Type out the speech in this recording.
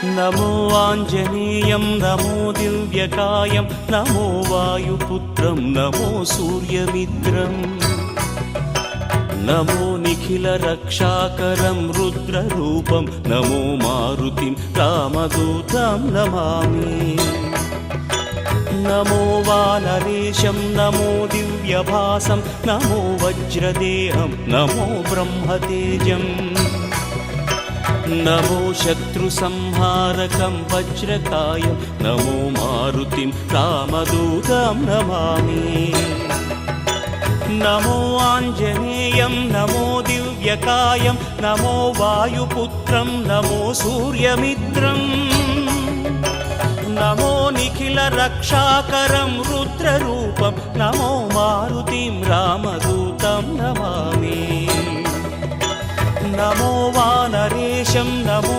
नमो आञ्जनेयं नमो दिव्यकायं नमो वायुपुत्रं नमो सूर्यमित्रम् नमो निखिलरक्षाकरं रुद्ररूपं नमो मारुतिं रामदूतं Namami नमो वानरेशं नमो दिव्यभासं नमो वज्रदेहं नमो ब्रह्मतेजम् नमो शत्रुसंहारकं वज्रकायं नमो मारुतिं रामदूतं Namami नमो आञ्जनेयं नमो दिव्यकायं नमो वायुपुत्रं नमो सूर्यमित्रम् नमो निखिलरक्षाकरं रुद्ररूपं नमो मारुतिं रामदूतं Namami नमो वानरेशं नमो